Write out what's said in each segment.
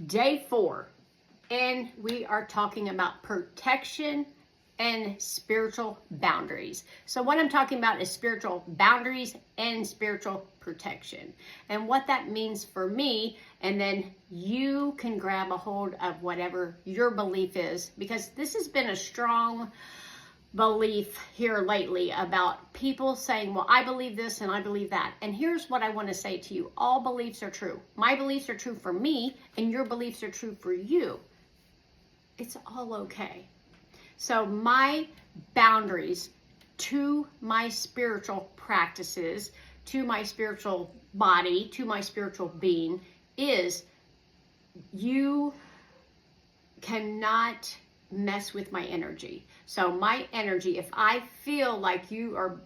Day 4, and we are talking about protection and spiritual boundaries. So what I'm talking about is spiritual boundaries and spiritual protection, and what that means for me, and then you can grab a hold of whatever your belief is, because this has been a strong belief here lately about people saying, well, I believe this and I believe that. And here's what I want to say to you. All beliefs are true. My beliefs are true for me, and your beliefs are true for you. It's all okay. So my boundaries to my spiritual practices, to my spiritual body, to my spiritual being is, you cannot mess with my energy. So my energy, if I feel like you are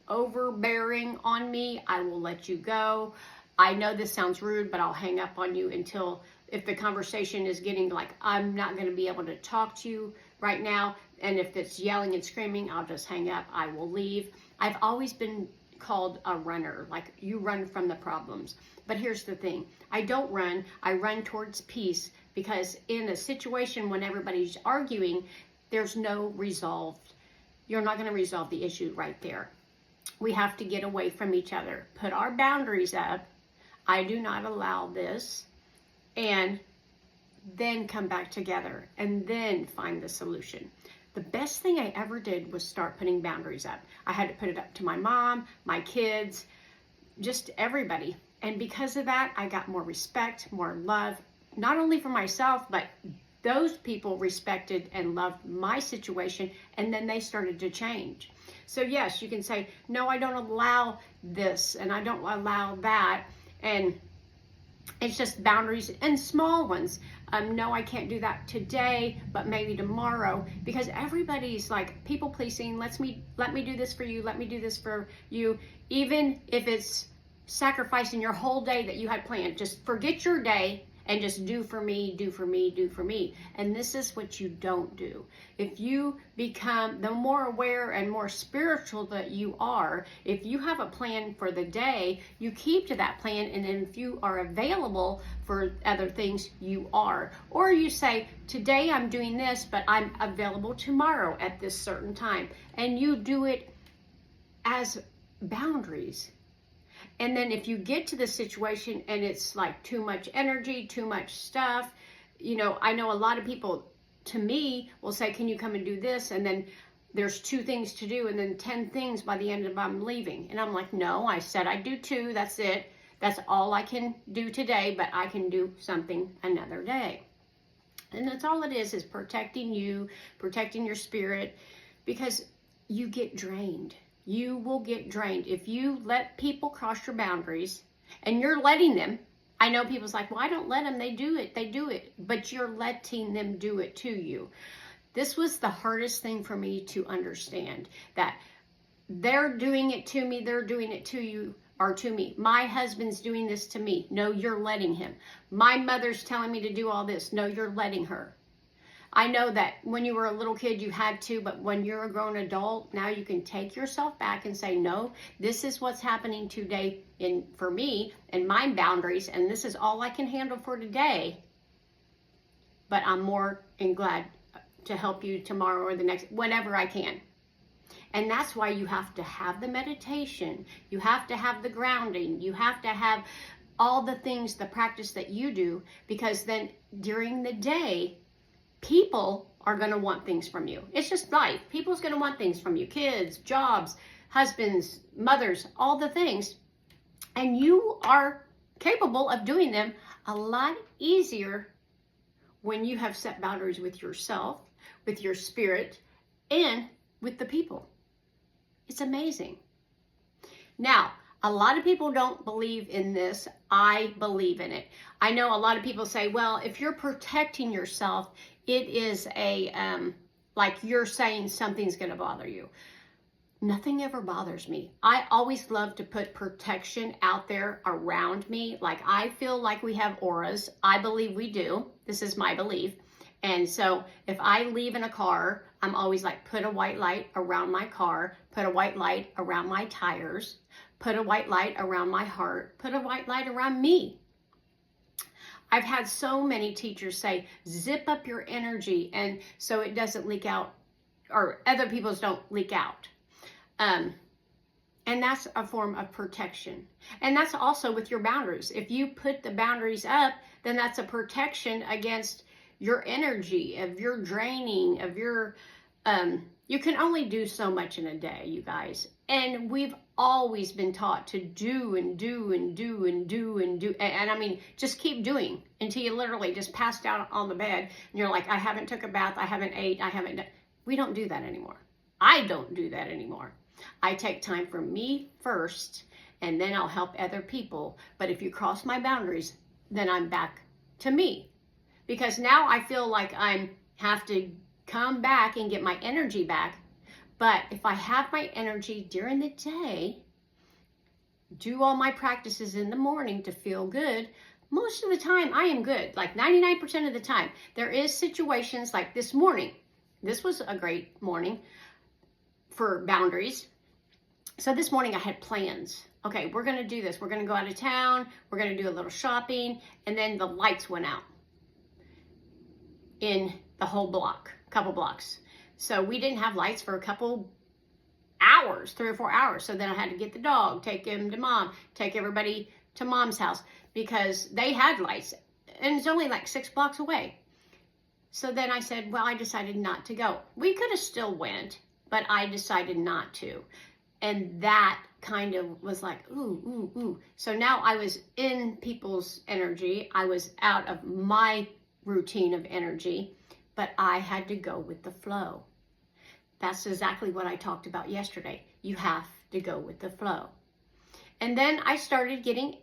overbearing on me, I will let you go. I know this sounds rude, but I'll hang up on you until, if the conversation is getting like, I'm not going to be able to talk to you right now, and if it's yelling and screaming, I'll just hang up. I will leave. I've always been called a runner, like you run from the problems. But here's the thing, I don't run, I run towards peace, because in a situation when everybody's arguing, there's no resolve. You're not going to resolve the issue right there. We have to get away from each other, put our boundaries up. I do not allow this, and then come back together and then find the solution. The best thing I ever did was start putting boundaries up. I had to put it up to my mom, my kids, just everybody. And because of that, I got more respect, more love, not only for myself, but those people respected and loved my situation, and then they started to change. So yes, you can say, no, I don't allow this, and I don't allow that, and it's just boundaries and small ones. No, I can't do that today, but maybe tomorrow, because everybody's like people pleasing. Let me do this for you. Let me do this for you. Even if it's sacrificing your whole day that you had planned, just forget your day and just do for me, do for me, do for me. And this is what you don't do. If you become, the more aware and more spiritual that you are, if you have a plan for the day, you keep to that plan. And then if you are available for other things, you are. Or you say, today I'm doing this, but I'm available tomorrow at this certain time. And you do it as boundaries. And then if you get to the situation and it's like too much energy, too much stuff, I know a lot of people to me will say, can you come and do this? And then there's 2 things to do, and then 10 things by the end of I'm leaving. And I'm like, no, I said I'd do 2, that's it. That's all I can do today, but I can do something another day. And that's all it is protecting you, protecting your spirit, because you get drained. You will get drained if you let people cross your boundaries, and you're letting them. I know people's like, well, I don't let them. They do it. But you're letting them do it to you. This was the hardest thing for me to understand, that they're doing it to me. They're doing it to you or to me. My husband's doing this to me. No, you're letting him. My mother's telling me to do all this. No, you're letting her. I know that when you were a little kid, you had to, but when you're a grown adult, now you can take yourself back and say, no, this is what's happening today for me and my boundaries, and this is all I can handle for today. But I'm more than glad to help you tomorrow or the next, whenever I can. And that's why you have to have the meditation. You have to have the grounding. You have to have all the things, the practice that you do, because then during the day, people are going to want things from you. It's just life. People's going to want things from you. Kids, jobs, husbands, mothers, all the things. And you are capable of doing them a lot easier when you have set boundaries with yourself, with your spirit, and with the people. It's amazing. Now, a lot of people don't believe in this. I believe in it. I know a lot of people say, well, if you're protecting yourself, it is like you're saying something's going to bother you. Nothing ever bothers me. I always love to put protection out there around me. Like, I feel like we have auras. I believe we do. This is my belief. And so if I leave in a car, I'm always like, put a white light around my car, put a white light around my tires, put a white light around my heart, put a white light around me. I've had so many teachers say, zip up your energy, and so it doesn't leak out, or other people's don't leak out. And that's a form of protection. And that's also with your boundaries. If you put the boundaries up, then that's a protection against your energy, of your draining, of your, you can only do so much in a day, you guys. And we've always been taught to do and do and do and do and do. And I mean, just keep doing until you literally just passed out on the bed and you're like, I haven't took a bath, I haven't ate, I haven't done. We don't do that anymore. I don't do that anymore. I take time for me first, and then I'll help other people. But if you cross my boundaries, then I'm back to me. Because now I feel like I have to come back and get my energy back. But if I have my energy during the day, do all my practices in the morning to feel good, most of the time I am good. Like 99% of the time. There is situations like this morning. This was a great morning for boundaries. So this morning I had plans. Okay, we're going to do this. We're going to go out of town. We're going to do a little shopping. And then the lights went out in the whole block, couple blocks. So we didn't have lights for a couple hours, 3 or 4 hours. So then I had to get the dog, take him to mom, take everybody to mom's house because they had lights. And it's only like 6 blocks away. So then I said, well, I decided not to go. We could have still went, but I decided not to. And that kind of was like, ooh, ooh, ooh. So now I was in people's energy. I was out of my routine of energy, but I had to go with the flow. That's exactly what I talked about yesterday. You have to go with the flow. And then I started getting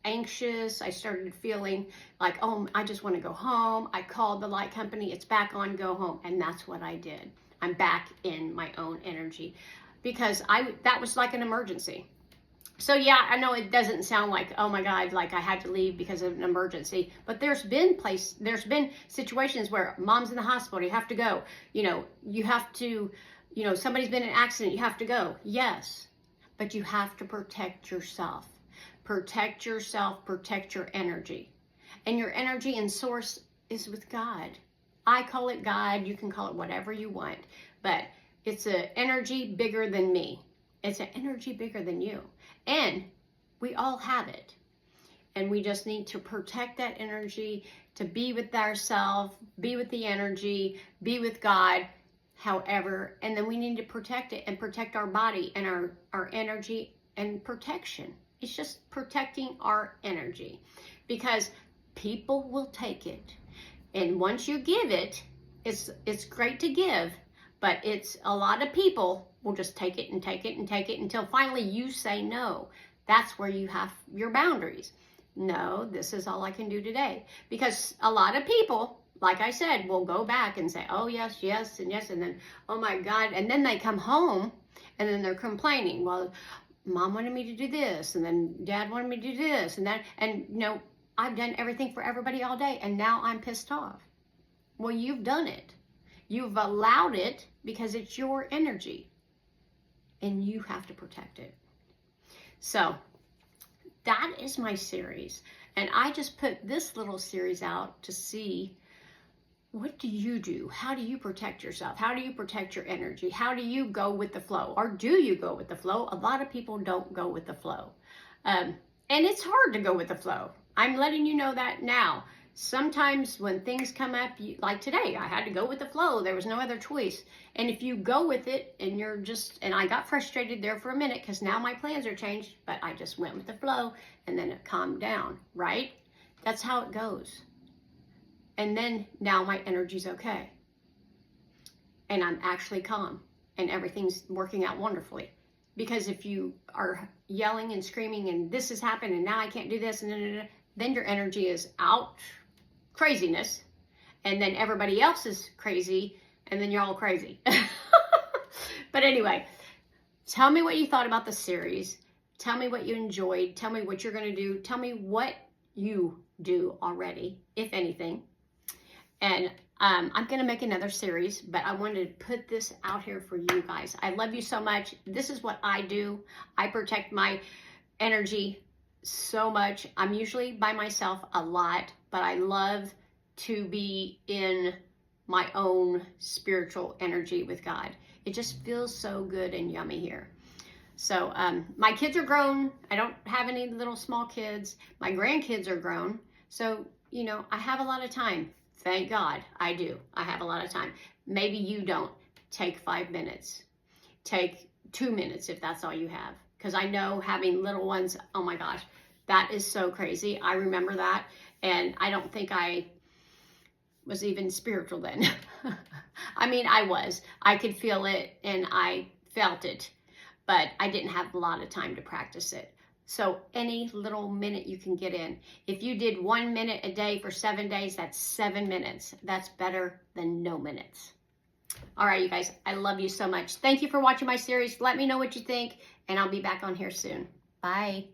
anxious. I started feeling like, oh, I just want to go home. I called the light company. It's back on, go home. And that's what I did. I'm back in my own energy because that was like an emergency. So yeah, I know it doesn't sound like, oh my God, like I had to leave because of an emergency, but there's been situations where mom's in the hospital, you have to go, you have to, somebody's been in an accident, you have to go. Yes, but you have to protect yourself. Protect yourself, protect your energy. And your energy and source is with God. I call it God. You can call it whatever you want, but it's an energy bigger than me. It's an energy bigger than you. And we all have it. And we just need to protect that energy, to be with ourselves, be with the energy, be with God, however. And then we need to protect it and protect our body and our energy and protection. It's just protecting our energy because people will take it. And once you give it, it's great to give, but it's a lot of people will just take it and take it and take it until finally you say no. That's where you have your boundaries. No, this is all I can do today. Because a lot of people, like I said, will go back and say, oh, yes, yes, and yes, and then, oh my God. And then they come home and then they're complaining. Well, mom wanted me to do this, and then dad wanted me to do this, and that, and I've done everything for everybody all day, and now I'm pissed off. Well, you've done it. You've allowed it because it's your energy, and you have to protect it. So that is my series, and I just put this little series out to see, what do you do? How do you protect yourself? How do you protect your energy? How do you go with the flow? Or do you go with the flow? A lot of people don't go with the flow. And it's hard to go with the flow. I'm letting you know that now. Sometimes when things come up, like today, I had to go with the flow. There was no other choice. And if you go with it and and I got frustrated there for a minute because now my plans are changed, but I just went with the flow and then it calmed down, right? That's how it goes. And then now my energy's okay. And I'm actually calm and everything's working out wonderfully. Because if you are yelling and screaming and this has happened and now I can't do this, and then your energy is out craziness. And then everybody else is crazy and then you're all crazy. But anyway, tell me what you thought about the series. Tell me what you enjoyed. Tell me what you're going to do. Tell me what you do already, if anything. And I'm going to make another series, but I wanted to put this out here for you guys. I love you so much. This is what I do. I protect my energy so much. I'm usually by myself a lot, but I love to be in my own spiritual energy with God. It just feels so good and yummy here. So my kids are grown. I don't have any little small kids. My grandkids are grown. So, you know, I have a lot of time. Thank God I do. I have a lot of time. Maybe you don't. Take 5 minutes. Take 2 minutes if that's all you have. Because I know having little ones, oh my gosh, that is so crazy. I remember that. And I don't think I was even spiritual then. I mean, I was. I could feel it and I felt it. But I didn't have a lot of time to practice it. So any little minute you can get in. If you did 1 minute a day for 7 days, that's 7 minutes. That's better than no minutes. All right, you guys, I love you so much. Thank you for watching my series. Let me know what you think, and I'll be back on here soon. Bye.